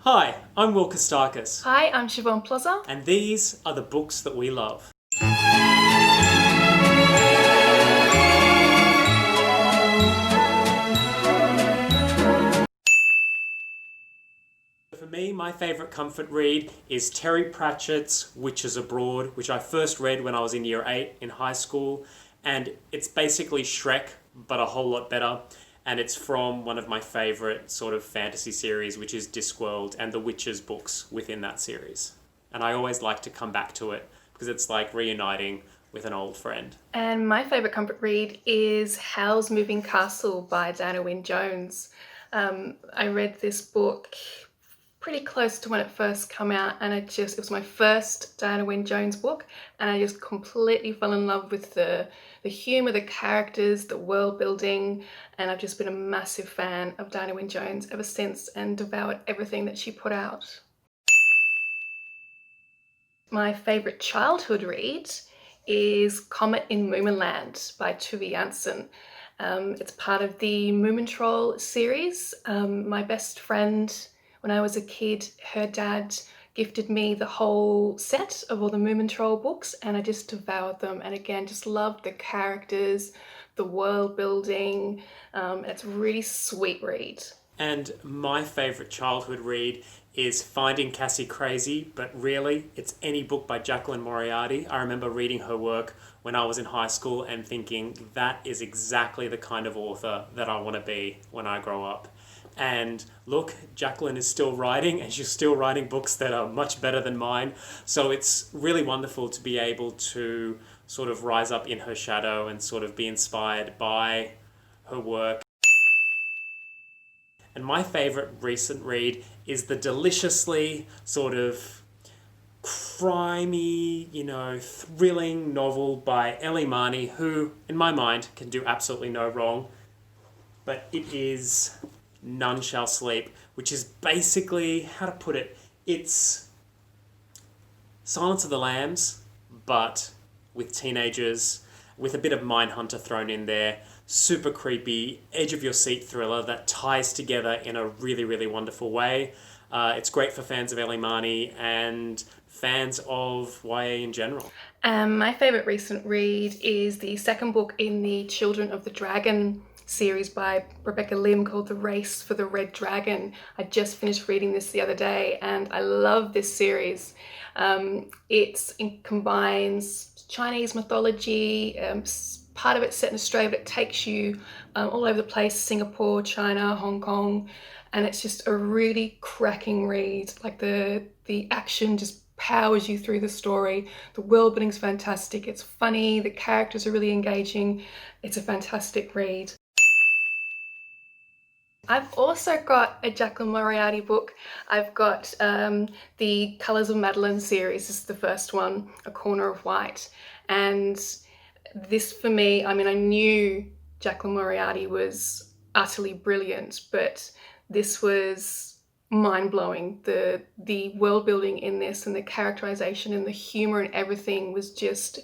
Hi, I'm Kostakis, Hi, I'm Shivaun Plozza. and these are the books that we love. For me, my favourite comfort read is Terry Pratchett's Witches Abroad, which I first read when I was in year 8 in high school, and it's basically Shrek, but a whole lot better. And it's from one of my favourite sort of fantasy series, which is Discworld, and the Witches books within that series. And I always like to come back to it because it's like reuniting with an old friend. And my favourite comfort read is Howl's Moving Castle by Diana Wynne Jones. I read this book pretty close to when it first came out, and it was my first Diana Wynne Jones book, and I just completely fell in love with the humour, the characters, the world building, and I've just been a massive fan of Diana Wynne Jones ever since and devoured everything that she put out. My favourite childhood read is Comet in Moominland by Tove Jansson. It's part of the Moomin Troll series. My best friend, when I was a kid, her dad gifted me the whole set of all the Moomin Troll books, and I just devoured them, and again just loved the characters, the world building. It's a really sweet read. And my favourite childhood read is Finding Cassie Crazy, but really, it's any book by Jacqueline Moriarty. I remember reading her work when I was in high school and thinking, that is exactly the kind of author that I want to be when I grow up. And look, Jacqueline is still writing, and she's still writing books that are much better than mine. So it's really wonderful to be able to sort of rise up in her shadow and sort of be inspired by her work. And my favourite recent read is the deliciously sort of crimey, thrilling novel by Ellie Marnie, who, in my mind, can do absolutely no wrong. But it is None Shall Sleep, which is basically, how to put it, it's Silence of the Lambs, but with teenagers, with a bit of Mindhunter thrown in there. Super creepy, edge of your seat thriller that ties together in a really, really wonderful way. It's great for fans of Ellie Marnie and fans of YA in general. My favourite recent read is the second book in the Children of the Dragon series by Rebecca Lim called The Race for the Red Dragon. I just finished reading this the other day and I love this series. It combines Chinese mythology, part of it's set in Australia, but it takes you all over the place, Singapore, China, Hong Kong, and it's just a really cracking read. Like the action just powers you through the story. The world building's fantastic. It's funny. The characters are really engaging. It's a fantastic read. I've also got a Jacqueline Moriarty book. I've got the Colours of Madeline series. This is the first one, A Corner of White. And this for me, I mean, I knew Jacqueline Moriarty was utterly brilliant, but this was mind-blowing. The world building in this and the characterization and the humor and everything was just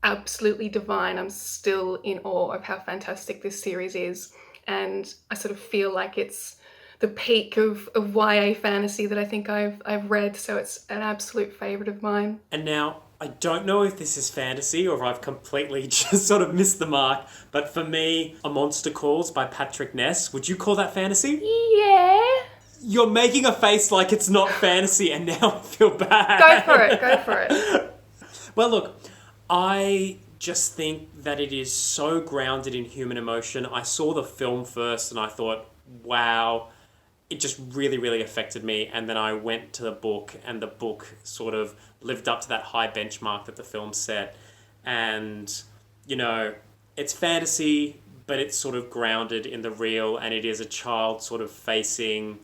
absolutely divine. I'm still in awe of how fantastic this series is, and I sort of feel like it's the peak of YA fantasy that I think I've read, so it's an absolute favorite of mine. And now, I don't know if this is fantasy or if I've completely just sort of missed the mark, but for me, A Monster Calls by Patrick Ness. Would you call that fantasy? Yeah. You're making a face like it's not fantasy, and now I feel bad. Go for it. Well, look, I just think that it is so grounded in human emotion. I saw the film first and I thought, wow, it just really, really affected me. And then I went to the book, and the book sort of lived up to that high benchmark that the film set. And, it's fantasy, but it's sort of grounded in the real, and it is a child sort of facing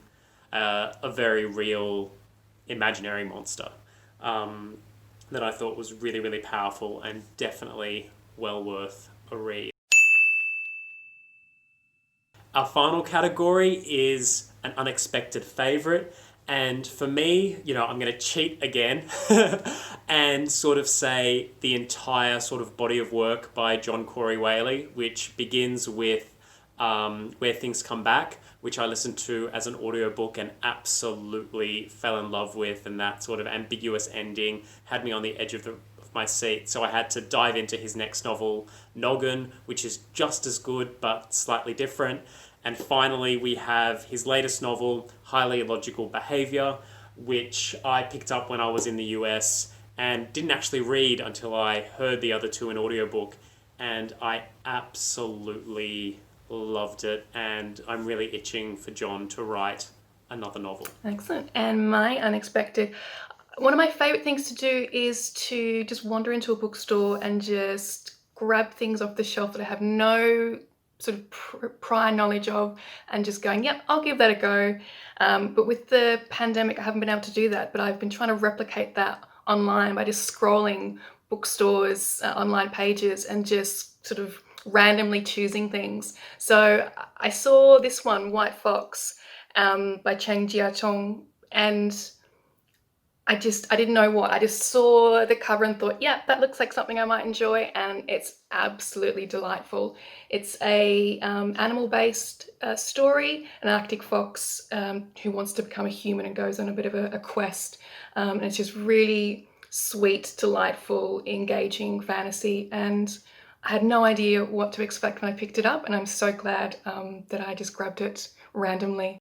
a very real imaginary monster that I thought was really, really powerful and definitely well worth a read. Our final category is an unexpected favourite. And for me, I'm going to cheat again and sort of say the entire sort of body of work by John Corey Whaley, which begins with Where Things Come Back, which I listened to as an audiobook and absolutely fell in love with, and that sort of ambiguous ending had me on the edge of my seat. So I had to dive into his next novel, Noggin, which is just as good but slightly different. And finally, we have his latest novel, Highly Illogical Behavior, which I picked up when I was in the US and didn't actually read until I heard the other two in audiobook. And I absolutely loved it. And I'm really itching for John to write another novel. Excellent. And my unexpected, one of my favorite things to do is to just wander into a bookstore and just grab things off the shelf that I have no sort of prior knowledge of, and just going, yep, I'll give that a go. But with the pandemic, I haven't been able to do that, but I've been trying to replicate that online by just scrolling bookstores, online pages, and just sort of randomly choosing things. So I saw this one, White Fox, by Chang Jia-chong, and I didn't know what. I just saw the cover and thought, yeah, that looks like something I might enjoy, and it's absolutely delightful. It's a animal-based story, an Arctic fox who wants to become a human and goes on a bit of a quest. And it's just really sweet, delightful, engaging fantasy, and I had no idea what to expect when I picked it up, and I'm so glad that I just grabbed it randomly.